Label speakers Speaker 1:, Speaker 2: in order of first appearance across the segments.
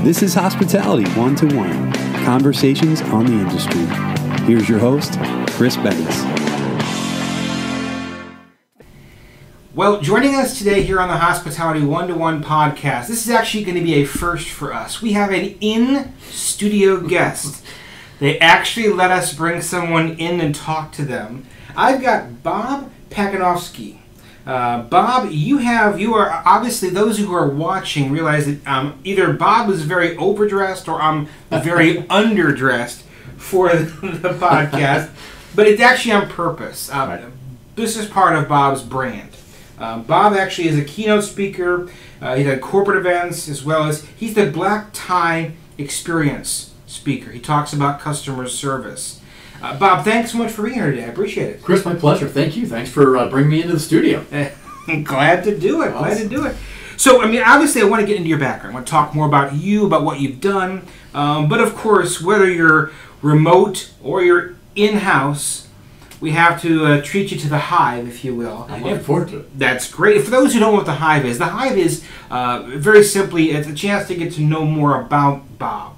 Speaker 1: This is Hospitality One-to-One, conversations on the industry. Here's your host, Chris Bennis.
Speaker 2: Well, joining us today here on the Hospitality One-to-One podcast, this is actually going to be a first for us. We have an in-studio guest. They actually let us bring someone in and talk to them. I've got Bob Pacanovsky. Bob, you are obviously, those who are watching realize that either Bob is very overdressed or I'm very underdressed for the podcast, but it's actually on purpose. This is part of Bob's brand. Bob actually is a keynote speaker. He's at corporate events, as well as he's the black tie experience speaker. He talks about customer service. Bob, thanks so much for being here today. I appreciate it.
Speaker 3: Chris, my pleasure. Thank you. Thanks for bringing me into the studio.
Speaker 2: Glad to do it.
Speaker 3: Awesome.
Speaker 2: Glad to do it. So, obviously I want to get into your background. I want to talk more about you, about what you've done. But of course, whether you're remote or you're in-house, we have to treat you to the Hive, if you will.
Speaker 3: I'm looking forward to it.
Speaker 2: That's great. For those who don't know what the Hive is very simply, it's a chance to get to know more about Bob.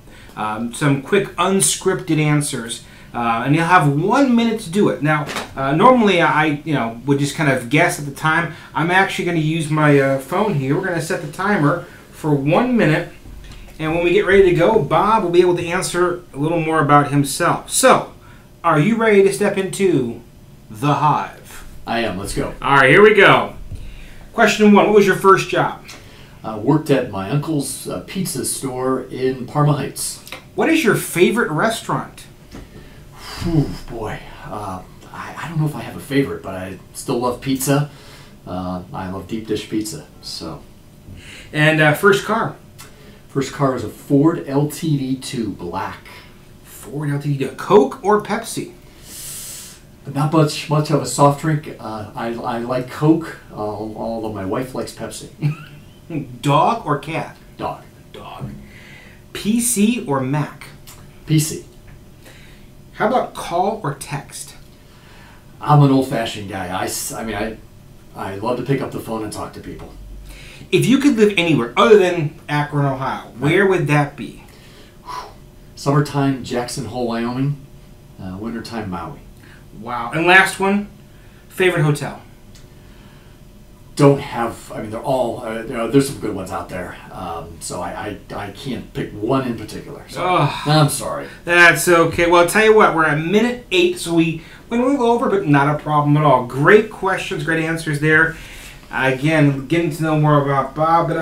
Speaker 2: Some quick unscripted answers. And you'll have 1 minute to do it. Now, normally I would just kind of guess at the time. I'm actually going to use my phone here. We're going to set the timer for 1 minute. And when we get ready to go, Bob will be able to answer a little more about himself. So, are you ready to step into the Hive?
Speaker 3: I am. Let's go.
Speaker 2: All right, here we go. Question 1. What was your first job?
Speaker 3: Worked at my uncle's pizza store in Parma Heights.
Speaker 2: What is your favorite restaurant?
Speaker 3: Boy, I don't know if I have a favorite, but I still love pizza. I love deep dish pizza. So.
Speaker 2: And first car?
Speaker 3: First car was a Ford LTD2 black.
Speaker 2: Ford LTD2. Coke or Pepsi?
Speaker 3: Not much of a soft drink. I like Coke, although my wife likes Pepsi.
Speaker 2: Dog or cat?
Speaker 3: Dog.
Speaker 2: Dog. PC or Mac?
Speaker 3: PC.
Speaker 2: How about call or text?
Speaker 3: I'm an old-fashioned guy. I love to pick up the phone and talk to people.
Speaker 2: If you could live anywhere other than Akron, Ohio, where would that be?
Speaker 3: Summertime, Jackson Hole, Wyoming. Wintertime, Maui.
Speaker 2: Wow. And last one, favorite hotel?
Speaker 3: Don't have, they're all, there's some good ones out there. So I can't pick one in particular. So I'm sorry.
Speaker 2: That's okay. Well, I'll tell you what, we're at minute 8, so we went a little over, but not a problem at all. Great questions, great answers there. Again, getting to know more about Bob, but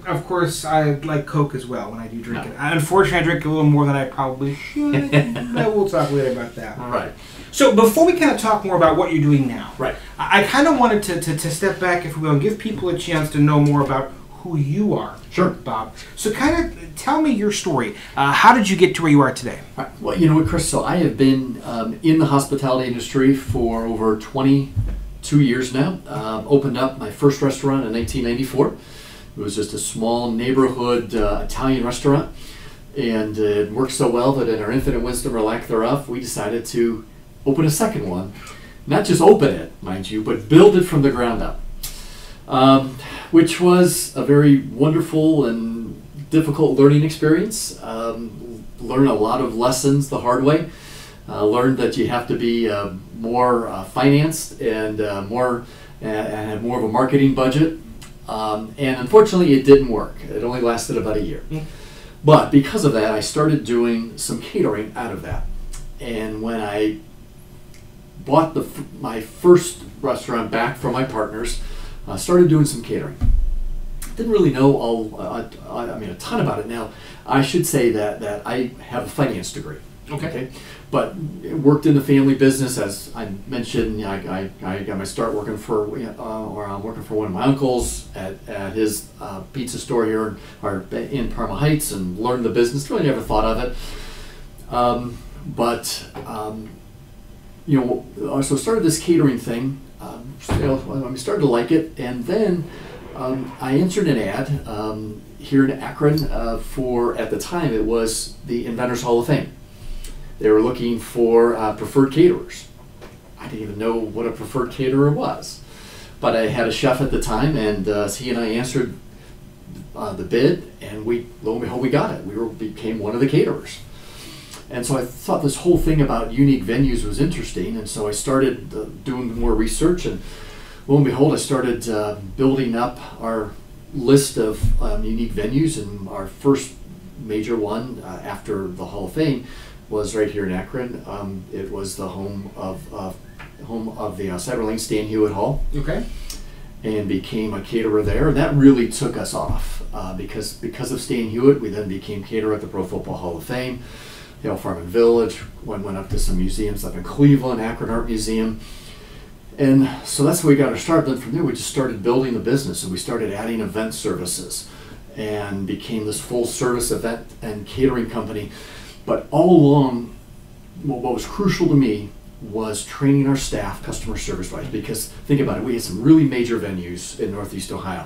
Speaker 2: of course, I like Coke as well when I do drink it. Unfortunately, I drink a little more than I probably should. We'll talk later about that.
Speaker 3: Right.
Speaker 2: So before we kind of talk more about what you're doing now,
Speaker 3: right?
Speaker 2: I kind of wanted to step back, if we will, and give people a chance to know more about who you are,
Speaker 3: sure,
Speaker 2: Bob. So kind of tell me your story. How did you get to where you are today?
Speaker 3: Well, you know what, Chris, so I have been in the hospitality industry for over 22 years now. Opened up my first restaurant in 1994. It was just a small neighborhood Italian restaurant, and it worked so well that in our infinite wisdom or lack thereof, we decided to open a second one. Not just open it, mind you, but build it from the ground up. Which was a very wonderful and difficult learning experience. Learned a lot of lessons the hard way. Learned that you have to be more financed and have more of a marketing budget. And unfortunately, it didn't work. It only lasted about a year. But because of that, I started doing some catering out of that. And when I bought my first restaurant back from my partners, started doing some catering. Didn't really know a ton about it now. I should say that I have a finance degree. Okay. But worked in the family business, as I mentioned. I got my start working for I'm working for one of my uncles at his pizza store here in Parma Heights, and learned the business. Really never thought of it. So started this catering thing. I started to like it, and then I answered an ad here in Akron for, at the time, it was the Inventors Hall of Fame. They were looking for preferred caterers. I didn't even know what a preferred caterer was, but I had a chef at the time, and he and I answered the bid, and lo and behold, we got it. Became one of the caterers. And so I thought this whole thing about unique venues was interesting, and so I started doing more research, and lo and behold, I started building up our list of unique venues, and our first major one after the Hall of Fame was right here in Akron. It was the home of the Cyberlane Stan Hewitt Hall.
Speaker 2: Okay.
Speaker 3: And became a caterer there, and that really took us off because of Stan Hewitt. We then became caterer at the Pro Football Hall of Fame, Farm and Village. Went up to some museums up in Cleveland, Akron Art Museum. And so that's where we got our start. Then from there, we just started building the business, and we started adding event services and became this full service event and catering company. But all along, what was crucial to me was training our staff customer service wise, because think about it, we had some really major venues in Northeast Ohio,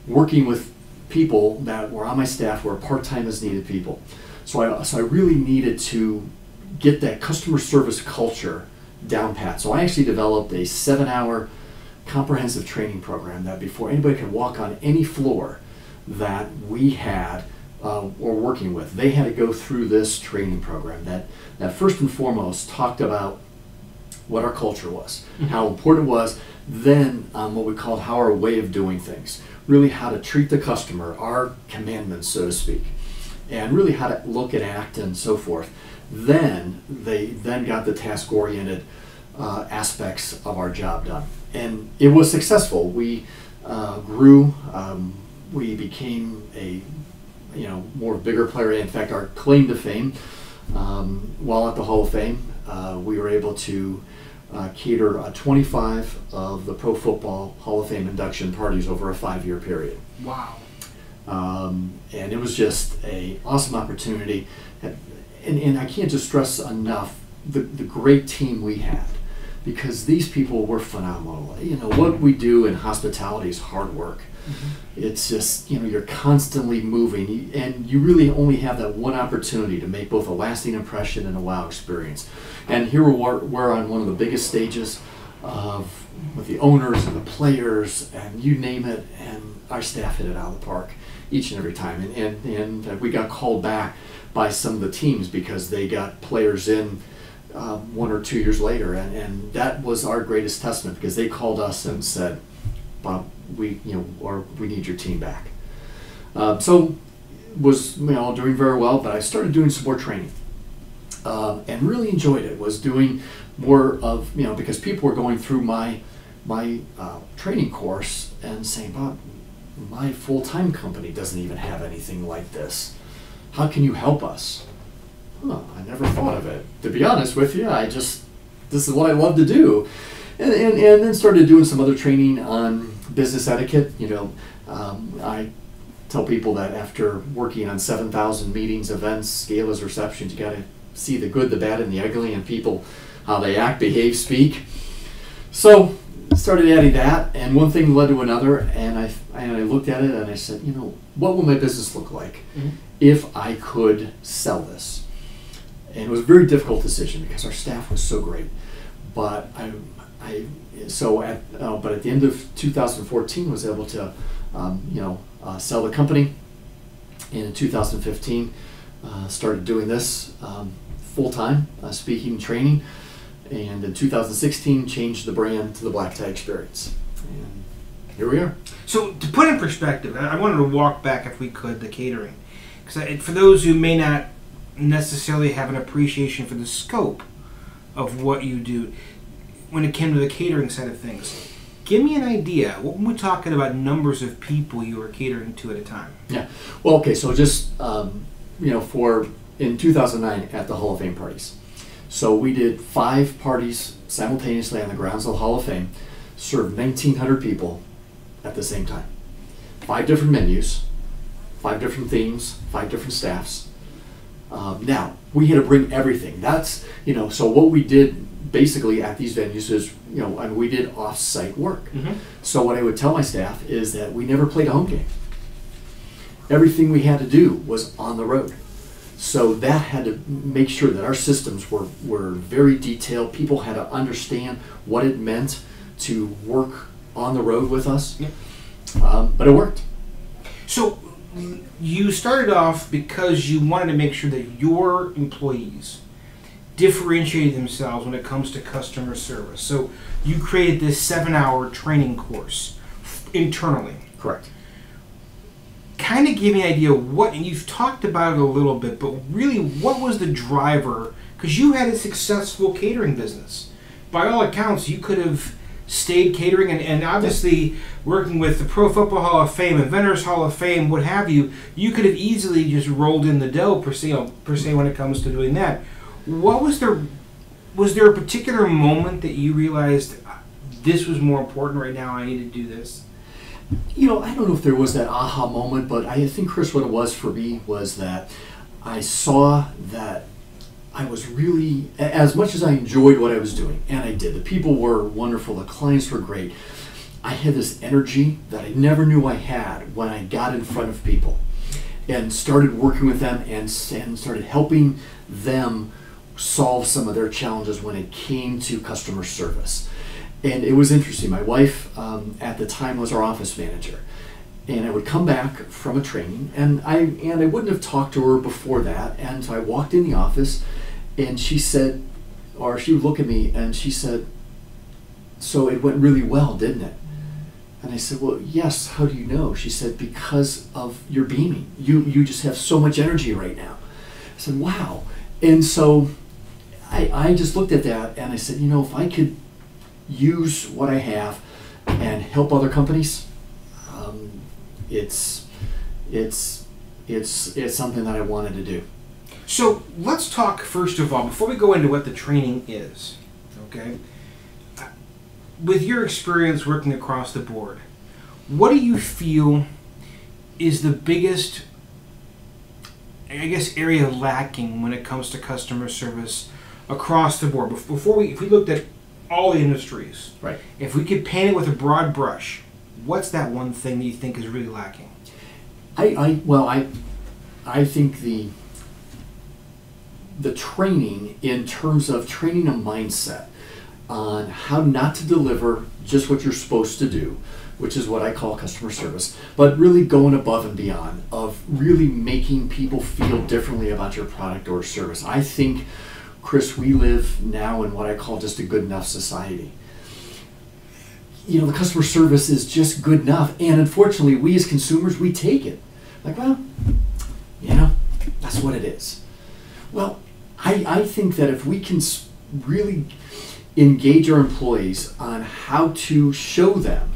Speaker 3: working with people that were on my staff were part-time as needed people. So I really needed to get that customer service culture down pat. So I actually developed a 7-hour comprehensive training program that before anybody could walk on any floor that we had or working with, they had to go through this training program that first and foremost talked about what our culture was, how important it was, then what we called how our way of doing things, really how to treat the customer, our commandments, so to speak, and really how to look and act and so forth. Then they got the task-oriented aspects of our job done. And it was successful. We grew, we became a more bigger player. In fact, our claim to fame, while at the Hall of Fame, we were able to cater 25 of the Pro Football Hall of Fame induction parties over a 5-year period.
Speaker 2: Wow.
Speaker 3: And it was just an awesome opportunity. And I can't just stress enough the great team we had, because these people were phenomenal. What we do in hospitality is hard work. It's just, you're constantly moving, and you really only have that one opportunity to make both a lasting impression and a wow experience. And here we're on one of the biggest stages with the owners and the players, and you name it, and our staff hit it out of the park each and every time. And we got called back by some of the teams because they got players in 1 or 2 years later, and that was our greatest testament, because they called us and said, Bob, we need your team back. So was doing very well, but I started doing some more training and really enjoyed it. Was doing more of because people were going through my training course and saying, Bob, my full-time company doesn't even have anything like this. How can you help us? I never thought of it. To be honest with you, this is what I love to do. And then started doing some other training on business etiquette. I tell people that after working on 7,000 meetings, events, galas, receptions, you got to see the good, the bad, and the ugly in people, how they act, behave, speak. So started adding that, and one thing led to another, and I looked at it and I said, what will my business look like if I could sell this? And it was a very difficult decision because our staff was so great. But but at the end of 2014, was able to, sell the company. And in 2015, started doing this full time, speaking and training. And in 2016, changed the brand to the Black Tie Experience. And here we are.
Speaker 2: So to put in perspective, I wanted to walk back, if we could, the catering, because for those who may not necessarily have an appreciation for the scope of what you do when it came to the catering side of things, give me an idea. What were we talking about, numbers of people you were catering to at a time?
Speaker 3: Yeah. Well, okay. So just in 2009 at the Hall of Fame parties. So we did 5 parties simultaneously on the grounds of the Hall of Fame, served 1,900 people at the same time. 5 different menus, 5 different themes, 5 different staffs. Now, we had to bring everything. That's, so what we did basically at these venues is, we did off-site work. So what I would tell my staff is that we never played a home game. Everything we had to do was on the road. So that had to make sure that our systems were very detailed. People had to understand what it meant to work on the road with us. But it worked.
Speaker 2: So you started off because you wanted to make sure that your employees differentiated themselves when it comes to customer service. So you created this 7-hour training course internally.
Speaker 3: Correct.
Speaker 2: Kind of give me an idea what, and you've talked about it a little bit, but really what was the driver? Because you had a successful catering business. By all accounts, you could have stayed catering, and obviously working with the Pro Football Hall of Fame, Inventors Hall of Fame, what have you, you could have easily just rolled in the dough per se when it comes to doing that. What was there a particular moment that you realized this was more important right now, I need to do this?
Speaker 3: You know, I don't know if there was that aha moment, but I think, Chris, what it was for me was that I saw that I was really, as much as I enjoyed what I was doing, and I did, the people were wonderful, the clients were great, I had this energy that I never knew I had when I got in front of people and started working with them and started helping them solve some of their challenges when it came to customer service. And it was interesting. My wife at the time was our office manager, and I would come back from a training, and I wouldn't have talked to her before that. And so I walked in the office, and she said, or she would look at me, and she said, "So it went really well, didn't it?" And I said, "Well, yes. How do you know?" She said, "Because of your beaming. You just have so much energy right now." I said, "Wow." And so I just looked at that, and I said, you know, if I could use what I have and help other companies, it's something that I wanted to do.
Speaker 2: So let's talk first of all, before we go into what the training is, okay? With your experience working across the board, what do you feel is the biggest, I guess, area lacking when it comes to customer service across the board? If we looked at all the industries,
Speaker 3: right?
Speaker 2: If we could paint it with a broad brush, what's that one thing that you think is really lacking?
Speaker 3: I think the training, in terms of training a mindset on how not to deliver just what you're supposed to do, which is what I call customer service, but really going above and beyond, of really making people feel differently about your product or service. I think, Chris, we live now in what I call just a good enough society. You know, the customer service is just good enough, and unfortunately, we as consumers, we take it. Like, well, you know, that's what it is. Well, I think that if we can really engage our employees on how to show them,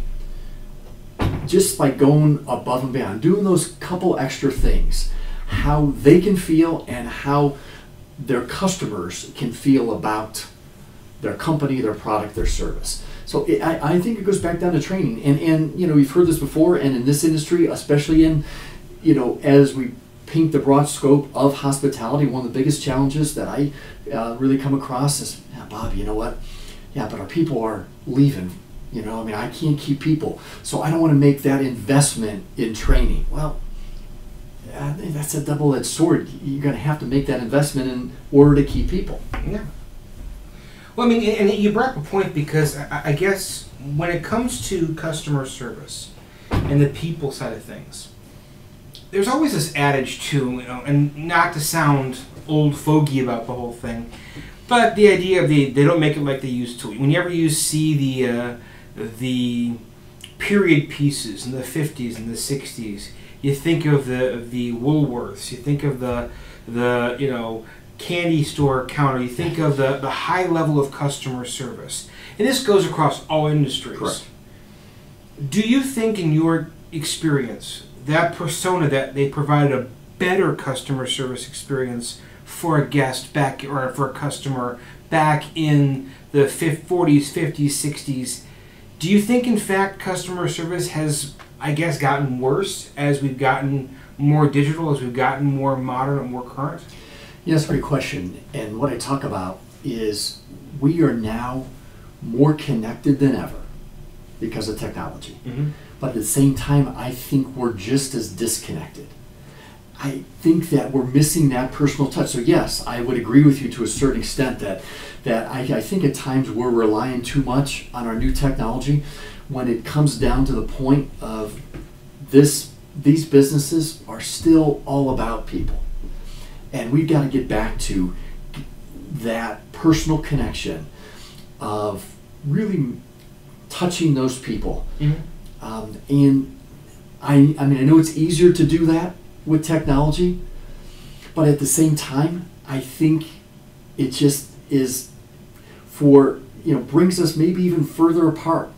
Speaker 3: just by going above and beyond, doing those couple extra things, how they can feel and how their customers can feel about their company, their product, their service. So I think it goes back down to training. And you know, we've heard this before, and in this industry, especially in, you know, as we paint the broad scope of hospitality, one of the biggest challenges that I really come across is, yeah, Bob, you know what? Yeah, but our people are leaving. You know, I mean, I can't keep people, so I don't want to make that investment in training. Well, I think that's a double-edged sword. You're going to have to make that investment in order to keep people.
Speaker 2: Yeah. Well, I mean, and you brought up a point, because I guess when it comes to customer service and the people side of things, there's always this adage too, you know, and not to sound old fogey about the whole thing, but the idea of they don't make it like they used to. Whenever you see the period pieces in the 50s and the 60s, you think of the Woolworths, you think of the you know, candy store counter, you think of the high level of customer service. And this goes across all industries.
Speaker 3: Correct.
Speaker 2: Do you think, in your experience, that persona that they provided a better customer service experience for a guest back, or for a customer back in the 40s, 50s, 60s, do you think, in fact, customer service has, I guess, gotten worse as we've gotten more digital, as we've gotten more modern and more current?
Speaker 3: Yeah, that's a great question. And what I talk about is we are now more connected than ever because of technology. Mm-hmm. But at the same time, I think we're just as disconnected. I think that we're missing that personal touch. So yes, I would agree with you to a certain extent that I think at times we're relying too much on our new technology when it comes down to the point of this these businesses are still all about people. And we've got to get back to that personal connection of really touching those people. And I mean, I know it's easier to do that with technology, but at the same time, I think it just is brings us maybe even further apart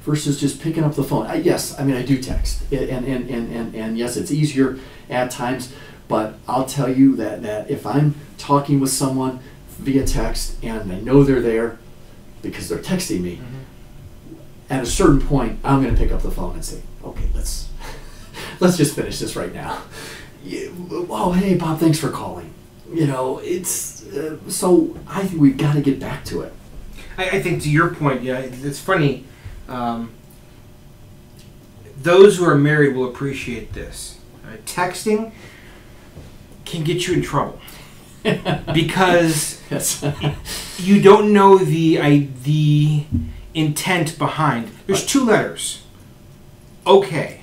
Speaker 3: versus just picking up the phone. I do text, and yes, it's easier at times, but I'll tell you that if I'm talking with someone via text and I know they're there because they're texting me, at a certain point, I'm going to pick up the phone and say, okay, let's just finish this right now. Oh, hey, Bob, thanks for calling. So I think we've got to get back to it.
Speaker 2: I think to your point, yeah, it's funny. Those who are married will appreciate this. Texting can get you in trouble because you don't know the intent behind. There's two letters. Okay.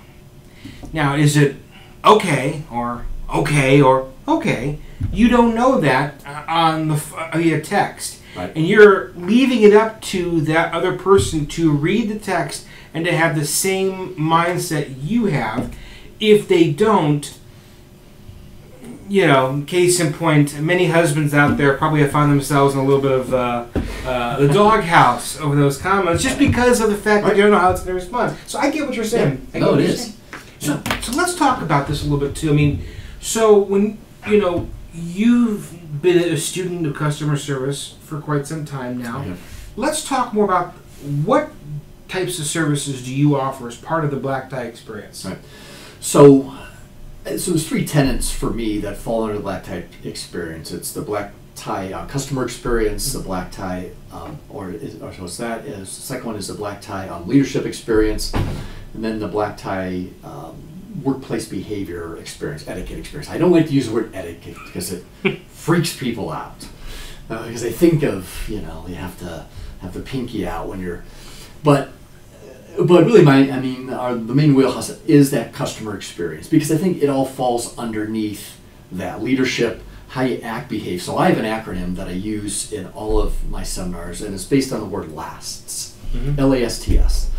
Speaker 2: Now, is it okay or okay or okay? You don't know that on via text.
Speaker 3: Right.
Speaker 2: And you're leaving it up to that other person to read the text and to have the same mindset you have. If they don't, case in point, many husbands out there probably have found themselves in a little bit of the doghouse over those comments just because of the fact that they don't know how it's going to respond. So I get what you're saying.
Speaker 3: Yeah. No, it is.
Speaker 2: So let's talk about this a little bit too. I mean, so when, you've been a student of customer service for quite some time now.
Speaker 3: Yeah.
Speaker 2: Let's talk more about what types of services do you offer as part of the black tie experience?
Speaker 3: Right. So there's three tenets for me that fall under the black tie experience. It's the black tie customer experience, the black tie, the second one is the black tie leadership experience, and then the black tie workplace behavior experience, etiquette experience. I don't like to use the word etiquette because it freaks people out. Because they think of, you have to have the pinky out when you're, but really the main wheelhouse is that customer experience, because I think it all falls underneath that leadership, how you act, behave. So I have an acronym that I use in all of my seminars, and it's based on the word LASTS, LASTS.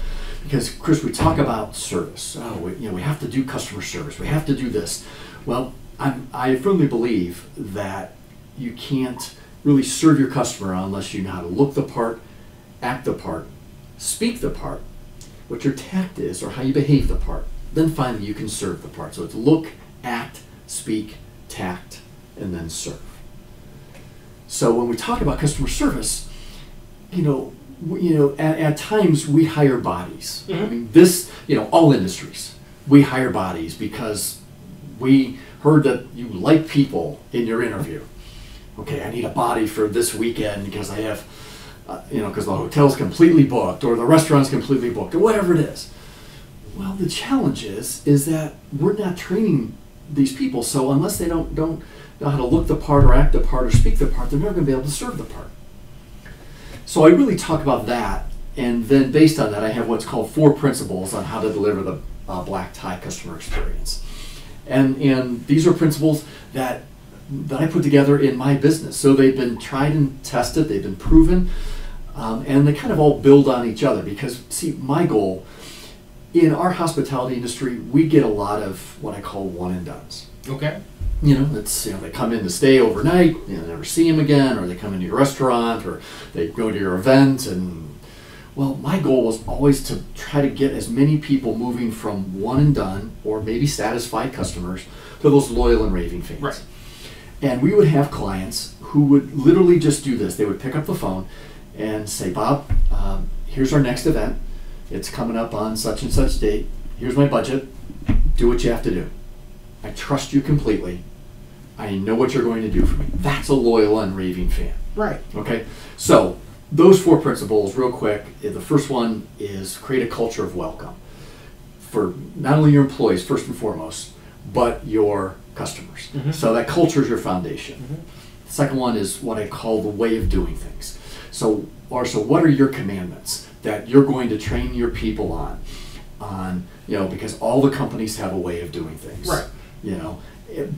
Speaker 3: Because, Chris, we talk about service. We have to do customer service. We have to do this. Well, I firmly believe that you can't really serve your customer unless you know how to look the part, act the part, speak the part, what your tact is, or how you behave the part. Then finally you can serve the part. So it's look, act, speak, tact, and then serve. So when we talk about customer service, at times we hire bodies. I mean, all industries, we hire bodies because we heard that you like people in your interview. Okay, I need a body for this weekend because I have, because the hotel's completely booked or the restaurant's completely booked or whatever it is. Well, the challenge is that we're not training these people, so unless they don't know how to look the part or act the part or speak the part, they're never going to be able to serve the part. So I really talk about that, and then based on that, I have what's called 4 principles on how to deliver the black tie customer experience. And these are principles that I put together in my business. So they've been tried and tested, they've been proven, and they kind of all build on each other because, see, my goal, in our hospitality industry, we get a lot of what I call one and dones.
Speaker 2: Okay.
Speaker 3: They come in to stay overnight, never see them again, or they come into your restaurant, or they go to your event, and well, my goal was always to try to get as many people moving from one and done, or maybe satisfied customers, to those loyal and raving fans.
Speaker 2: Right.
Speaker 3: And we would have clients who would literally just do this. They would pick up the phone and say, Bob, here's our next event. It's coming up on such and such date. Here's my budget. Do what you have to do. I trust you completely. I know what you're going to do for me. That's a loyal and raving fan.
Speaker 2: Right.
Speaker 3: Okay? So those 4 principles, real quick. The first one is create a culture of welcome for not only your employees, first and foremost, but your customers. So that culture is your foundation. The second one is what I call the way of doing things. So what are your commandments that you're going to train your people on? on, because all the companies have a way of doing things.
Speaker 2: Right.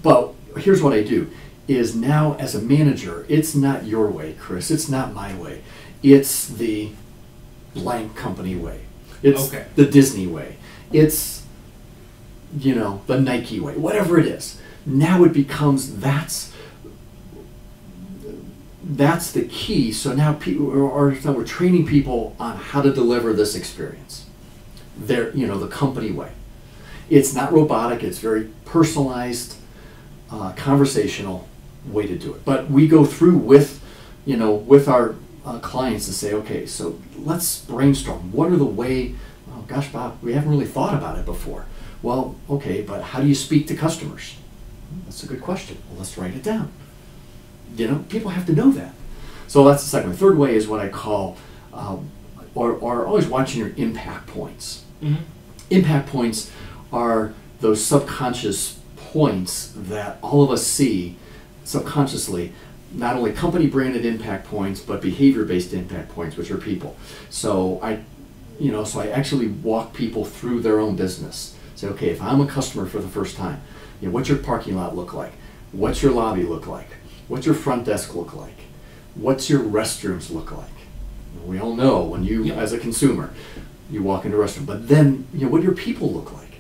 Speaker 3: But here's what I do, is now as a manager, it's not your way, Chris. It's not my way. It's the blank company way. It's the Disney way. It's, the Nike way, whatever it is. Now it becomes, that's the key. So now we're training people on how to deliver this experience. The company way. It's not robotic, it's very personalized, conversational way to do it. But we go through with our clients to say, okay, so let's brainstorm. What are the way, oh gosh, Bob, we haven't really thought about it before. Well, okay, but how do you speak to customers? That's a good question. Well, let's write it down. People have to know that. So that's the second. The third way is what I call, or always watching your impact points.
Speaker 2: Mm-hmm.
Speaker 3: Impact points are those subconscious points that all of us see subconsciously, not only company branded impact points, but behavior based impact points, which are people. So I actually walk people through their own business. Say, okay, if I'm a customer for the first time, what's your parking lot look like? What's your lobby look like? What's your front desk look like? What's your restrooms look like? We all know when you, as a consumer, you walk into a restaurant, but then, what do your people look like?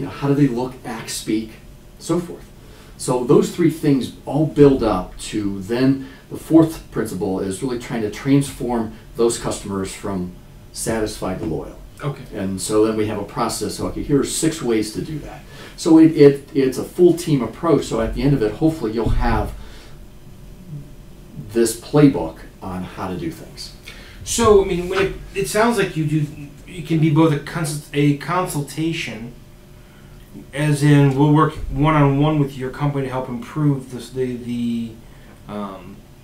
Speaker 3: How do they look, act, speak, so forth. So those three things all build up to then the fourth principle is really trying to transform those customers from satisfied to loyal.
Speaker 2: Okay.
Speaker 3: And so then we have a process. Okay, here are 6 ways to do that. So it's a full team approach. So at the end of it, hopefully you'll have this playbook on how to do things.
Speaker 2: So, when it sounds like it can be both a consultation, as in we'll work one-on-one with your company to help improve the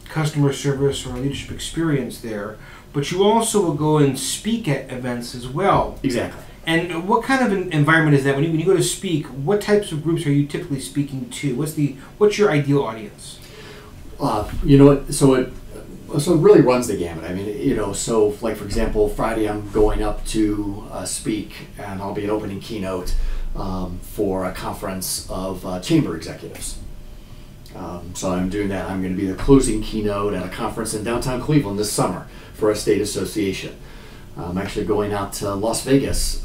Speaker 2: customer service or leadership experience there, but you also will go and speak at events as well.
Speaker 3: Exactly.
Speaker 2: And what kind of an environment is that? When you go to speak, what types of groups are you typically speaking to? What's your ideal audience?
Speaker 3: So it really runs the gamut. So like for example, Friday I'm going up to speak, and I'll be an opening keynote for a conference of chamber executives. So I'm doing that. I'm going to be the closing keynote at a conference in downtown Cleveland this summer for a state association. I'm actually going out to Las Vegas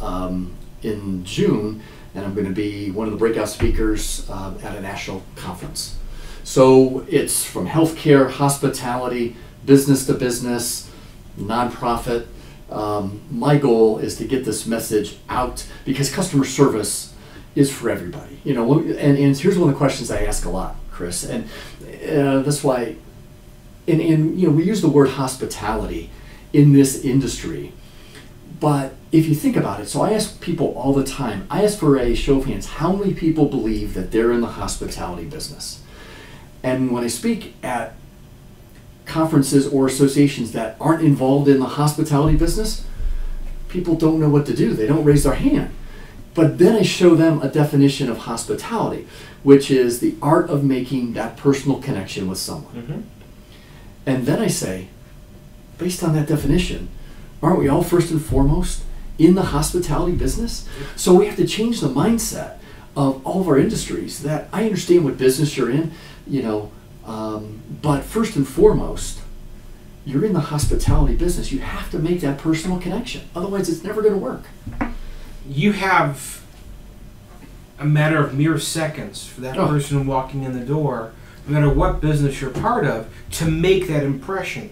Speaker 3: in June, and I'm going to be one of the breakout speakers at a national conference. So it's from healthcare, hospitality, business to business, nonprofit. My goal is to get this message out because customer service is for everybody. And here's one of the questions I ask a lot, Chris, and that's why. And we use the word hospitality in this industry, but if you think about it, so I ask people all the time. I ask for a show of hands. How many people believe that they're in the hospitality business? And when I speak at conferences or associations that aren't involved in the hospitality business, people don't know what to do. They don't raise their hand. But then I show them a definition of hospitality, which is the art of making that personal connection with someone.
Speaker 2: Mm-hmm.
Speaker 3: And then I say, based on that definition, aren't we all first and foremost in the hospitality business? So we have to change the mindset of all of our industries that I understand what business you're in, but first and foremost, you're in the hospitality business. You have to make that personal connection. Otherwise, it's never going to work.
Speaker 2: You have a matter of mere seconds for that person walking in the door, no matter what business you're part of, to make that impression.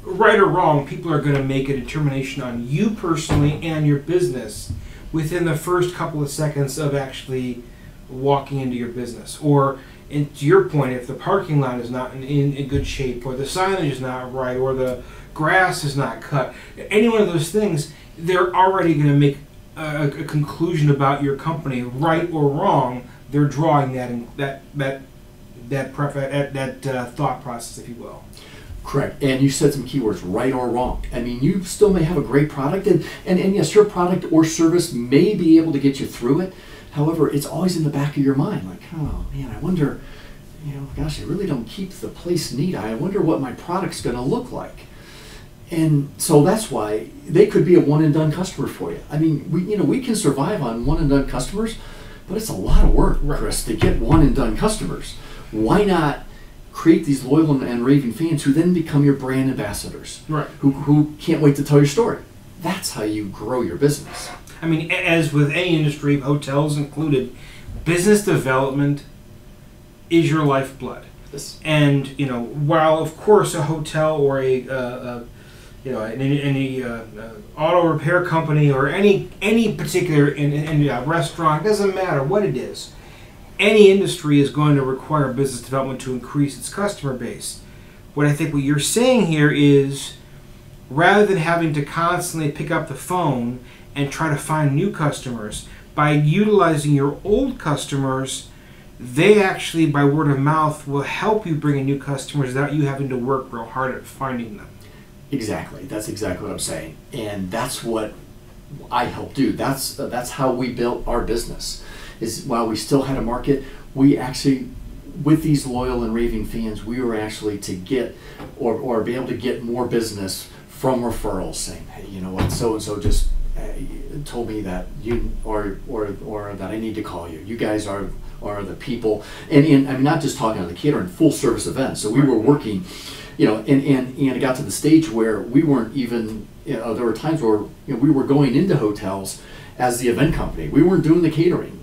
Speaker 2: Right or wrong, people are going to make a determination on you personally and your business within the first couple of seconds of actually walking into your business. Or, and to your point, if the parking lot is not in good shape, or the signage is not right, or the grass is not cut, any one of those things, they're already going to make a conclusion about your company, right or wrong. They're drawing that thought process, if you will.
Speaker 3: Correct. And you said some keywords, right or wrong. You still may have a great product, and yes, your product or service may be able to get you through it. However, it's always in the back of your mind, like, oh man, I wonder, gosh, I really don't keep the place neat. I wonder what my product's going to look like. And so that's why they could be a one and done customer for you. I mean, we can survive on one and done customers, but it's a lot of work, Chris, to get one and done customers. Why not create these loyal and raving fans who then become your brand ambassadors, who can't wait to tell your story? That's how you grow your business.
Speaker 2: I mean, as with any industry, hotels included, business development is your lifeblood.
Speaker 3: Yes.
Speaker 2: And while of course a hotel or any auto repair company or any particular restaurant, doesn't matter what it is, any industry is going to require business development to increase its customer base. What you're saying here is, rather than having to constantly pick up the phone and try to find new customers, by utilizing your old customers, they actually, by word of mouth, will help you bring in new customers without you having to work real hard at finding them.
Speaker 3: Exactly. That's exactly what I'm saying. And that's what I help do. That's how we built our business. Is while we still had a market, we actually, with these loyal and raving fans, we were actually to get or be able to get more business from referrals, saying, hey, you know what, so and so just told me that you or that I need to call you. You guys are the people, and I'm not just talking on the catering, full service events. So we were working, and it got to the stage where we weren't even. There were times where we were going into hotels as the event company. We weren't doing the catering.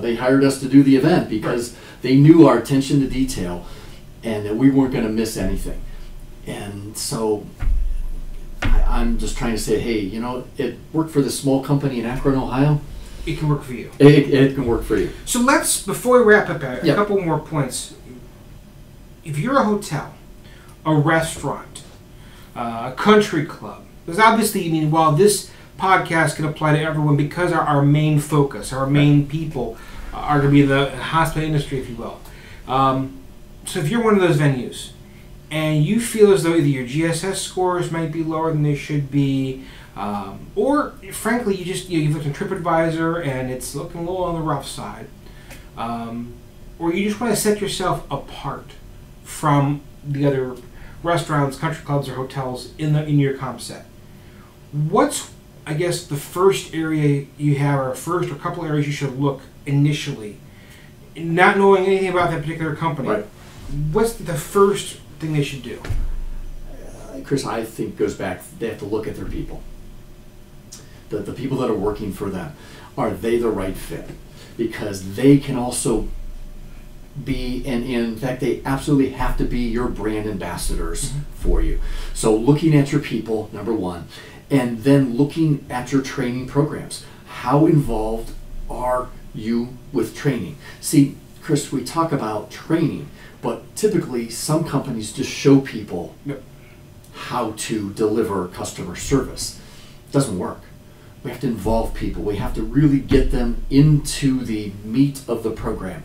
Speaker 3: They hired us to do the event because they knew our attention to detail, and that we weren't going to miss anything. And so I'm just trying to say, hey, it worked for this small company in Akron, Ohio.
Speaker 2: It can work for you.
Speaker 3: It can work for you.
Speaker 2: So let's, before we wrap up, a couple more points. If you're a hotel, a restaurant, a country club, because obviously, while this podcast can apply to everyone, because our main focus, our main people are going to be the hospitality industry, if you will. So if you're one of those venues, and you feel as though either your GSS scores might be lower than they should be, or frankly, you've looked at TripAdvisor and it's looking a little on the rough side, or you just want to set yourself apart from the other restaurants, country clubs, or hotels in your comp set, what's, I guess, the first area you have, or first or couple areas you should look initially, not knowing anything about that particular company?
Speaker 3: Right.
Speaker 2: What's the first thing they should do?
Speaker 3: Chris, I think goes back, they have to look at their people. The people that are working for them, are they the right fit? Because they can also be, and in fact, they absolutely have to be your brand ambassadors for you. So looking at your people, number one, and then looking at your training programs. How involved are you with training? See, Chris, we talk about training, but typically some companies just show people how to deliver customer service. It doesn't work. We have to involve people. We have to really get them into the meat of the program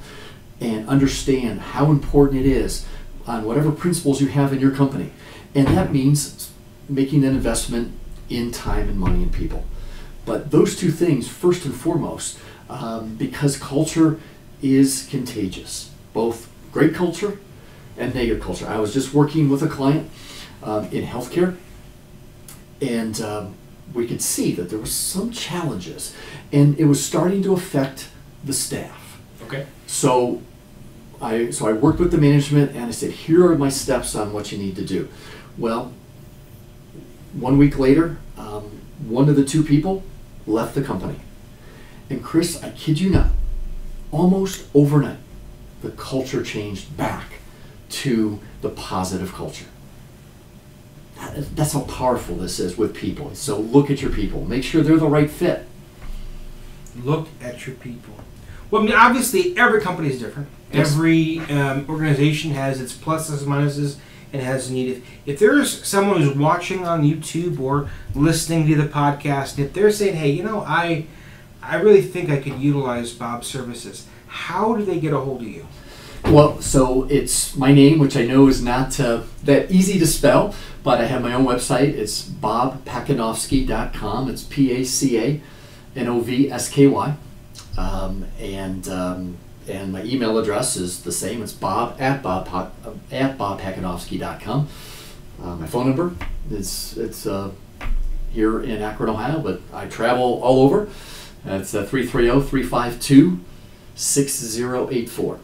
Speaker 3: and understand how important it is on whatever principles you have in your company. And that means making an investment in time and money and people. But those two things, first and foremost, because culture is contagious, both great culture and negative culture. I was just working with a client in healthcare, and we could see that there were some challenges, and it was starting to affect the staff.
Speaker 2: Okay.
Speaker 3: So I worked with the management, and I said, here are my steps on what you need to do. Well, 1 week later, one of the two people left the company. And Chris, I kid you not, almost overnight, the culture changed back to the positive culture. That's how powerful this is with people. So look at your people. Make sure they're the right fit.
Speaker 2: Look at your people. Well, obviously, every company is different.
Speaker 3: Yes.
Speaker 2: Every organization has its pluses, minuses, and has a need. If there's someone who's watching on YouTube or listening to the podcast, if they're saying, hey, I really think I could utilize Bob's services, how do they get a hold of you?
Speaker 3: Well, so it's my name, which I know is not that easy to spell, but I have my own website. It's bobpacanovsky.com. It's Pacanovsky. And my email address is the same. It's bob@bobpacanovsky.com. My phone number is here in Akron, Ohio, but I travel all over. It's 330-352-6084.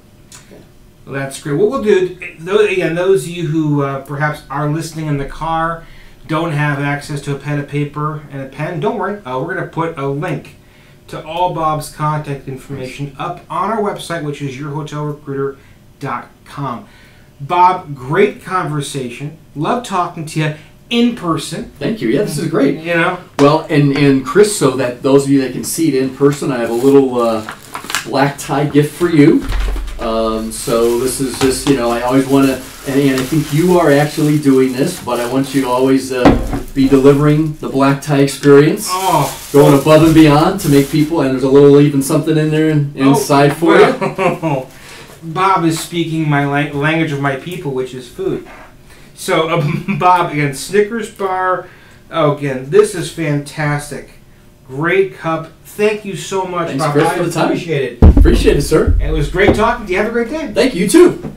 Speaker 2: Well, that's great. What we'll do, those of you who perhaps are listening in the car, don't have access to a pen and paper and a pen, don't worry. We're going to put a link to all Bob's contact information up on our website, which is yourhotelrecruiter.com. Bob, great conversation. Love talking to you in person.
Speaker 3: Thank you. Yeah, this is great.
Speaker 2: You know?
Speaker 3: Well, and Chris, so that those of you that can see it in person, I have a little black tie gift for you. So this is just, I always want to, and I think you are actually doing this, but I want you to always be delivering the black tie experience. Going above and beyond to make people, and there's a little even something in there inside for you.
Speaker 2: Bob is speaking my language of my people, which is food. So, Bob, again, Snickers bar. Again, this is fantastic. Great cup. Thank you so much,
Speaker 3: Thanks,
Speaker 2: Bob.
Speaker 3: Chris, for the time.
Speaker 2: Appreciate it.
Speaker 3: Appreciate it, sir.
Speaker 2: It was great talking to you. Have a great day.
Speaker 3: Thank you, too.